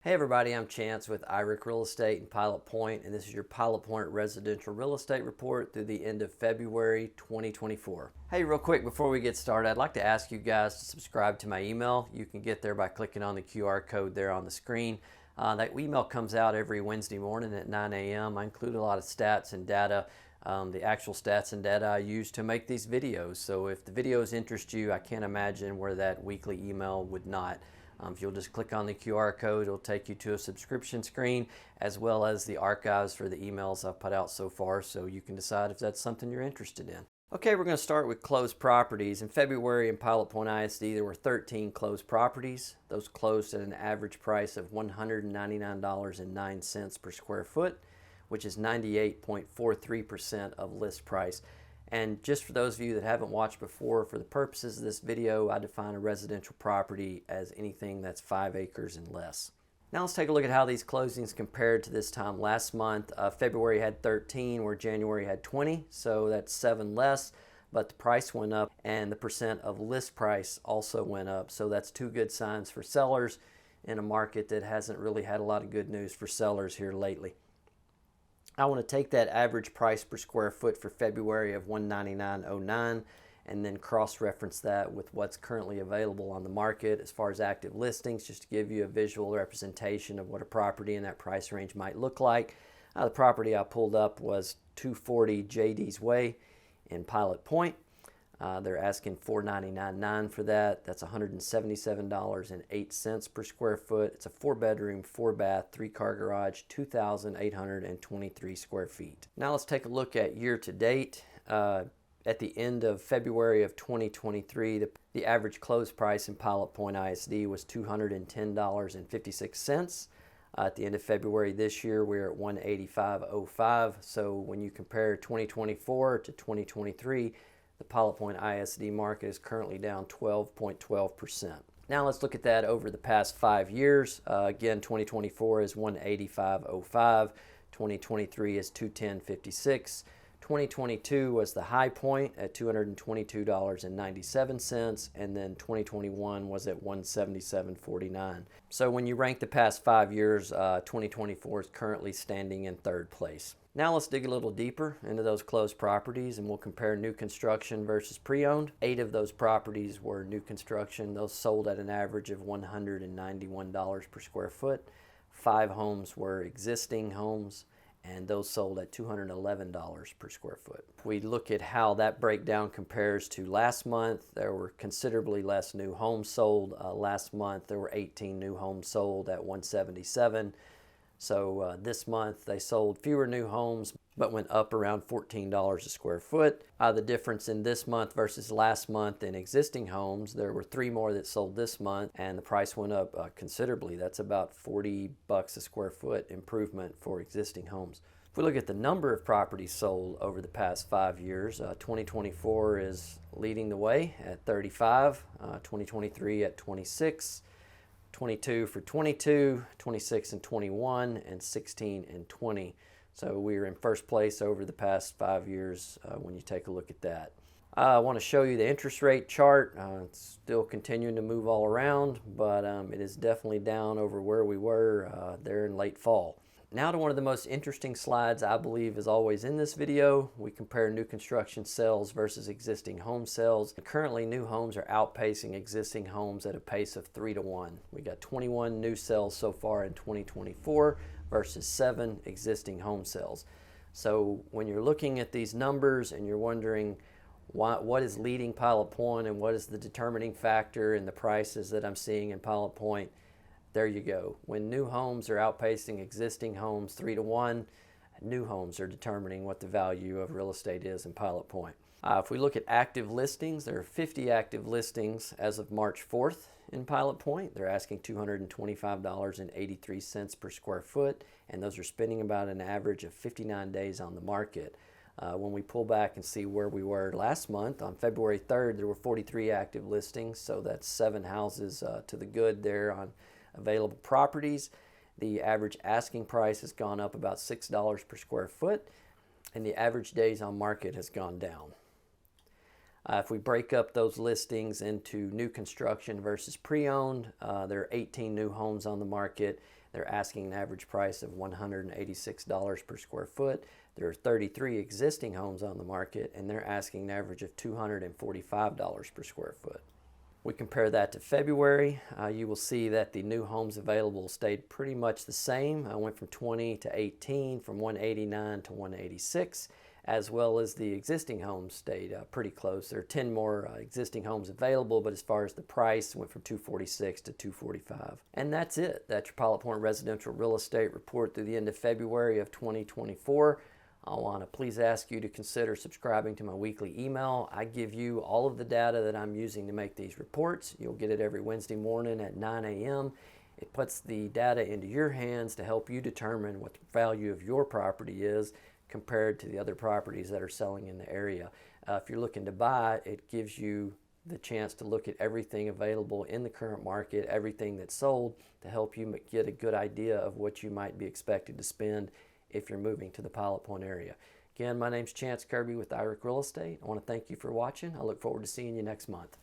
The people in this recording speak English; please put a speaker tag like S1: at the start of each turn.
S1: Hey everybody, I'm Chance with IRIC Real Estate in Pilot Point, and this is your Pilot Point residential real estate report through the end of February 2024. Hey, real quick before we get started, I'd like to ask you guys to subscribe to my email. You can get there by clicking on the QR code there on the screen. That email comes out every Wednesday morning at 9 a.m. I include a lot of stats and data, the actual stats and data I use to make these videos. So if the videos interest you, I can't imagine where that weekly email would not. If you'll just click on the QR code, it'll take you to a subscription screen as well as the archives for the emails I've put out so far, so you can decide if that's something you're interested in. Okay, we're going to start with closed properties. In February in Pilot Point ISD, there were 13 closed properties. Those closed at an average price of $199.09 per square foot, which is 98.43% of list price. And just for those of you that haven't watched before, for the purposes of this video, I define a residential property as anything that's 5 acres and less. Now let's take a look at how these closings compared to this time last month. February had 13, where January had 20, so that's 7 less, but the price went up and the percent of list price also went up. So that's two good signs for sellers in a market that hasn't really had a lot of good news for sellers here lately. I want to take that average price per square foot for February of $199.09 and then cross-reference that with what's currently available on the market as far as active listings, just to give you a visual representation of what a property in that price range might look like. The property I pulled up was 240 JD's Way in Pilot Point. They're asking $499.09 for that. That's $177.08 per square foot. It's a 4-bedroom, 4-bath, 3-car garage, 2,823 square feet. Now let's take a look at year to date. At the end of February of 2023, the average close price in Pilot Point ISD was $210.56. At the end of February this year, we're at $185.05. So when you compare 2024 to 2023, the Pilot Point ISD market is currently down 12.12%. Now let's look at that over the past 5 years. Again, 2024 is $185.05. 2023 is $210.56. 2022 was the high point at $222.97, and then 2021 was at $177.49. So when you rank the past 5 years, 2024 is currently standing in third place. Now let's dig a little deeper into those closed properties, and we'll compare new construction versus pre-owned. 8 of those properties were new construction. Those sold at an average of $191 per square foot. 5 homes were existing homes, and those sold at $211 per square foot. If we look at how that breakdown compares to last month, there were considerably less new homes sold. Last month there were 18 new homes sold at $177. So this month they sold fewer new homes, but went up around $14 a square foot. The difference in this month versus last month in existing homes, there were 3 more that sold this month, and the price went up considerably. That's about $40 a square foot improvement for existing homes. If we look at the number of properties sold over the past 5 years, 2024 is leading the way at 35, 2023 at 26, 22 for 22, 26 and 21, and 16 and 20. So we're in first place over the past 5 years when you take a look at that. I want to show you the interest rate chart. It's still continuing to move all around, but it is definitely down over where we were there in late fall. Now to one of the most interesting slides I believe is always in this video. We compare new construction sales versus existing home sales. Currently, new homes are outpacing existing homes at a pace of 3 to 1. We got 21 new sales so far in 2024 versus 7 existing home sales. So when you're looking at these numbers and you're wondering what is leading Pilot Point and what is the determining factor in the prices that I'm seeing in Pilot Point, there you go. When new homes are outpacing existing homes 3 to 1, new homes are determining what the value of real estate is in Pilot Point. If we look at active listings, there are 50 active listings as of March 4th in Pilot Point. They're asking $225.83 per square foot, and those are spending about an average of 59 days on the market. When we pull back and see where we were last month, on February 3rd, there were 43 active listings, so that's 7 houses to the good there on available properties. The average asking price has gone up about $6 per square foot, and the average days on market has gone down. If we break up those listings into new construction versus pre-owned, there are 18 new homes on the market. They're asking an average price of $186 per square foot. There are 33 existing homes on the market, and they're asking an average of $245 per square foot. We compare that to February. You will see that the new homes available stayed pretty much the same. I went from 20 to 18, from 189 to 186, as well as the existing homes stayed pretty close. There are 10 more existing homes available, but as far as the price, went from 246 to 245. And that's it. That's your Pilot Point Residential Real Estate Report through the end of February of 2024. I want to please ask you to consider subscribing to my weekly email. I give you all of the data that I'm using to make these reports. You'll get it every Wednesday morning at 9 a.m. It puts the data into your hands to help you determine what the value of your property is compared to the other properties that are selling in the area. If you're looking to buy, it gives you the chance to look at everything available in the current market, everything that's sold, to help you get a good idea of what you might be expected to spend if you're moving to the Pilot Point area. Again, my name's Chance Kirby with IRIC Real Estate. I want to thank you for watching. I look forward to seeing you next month.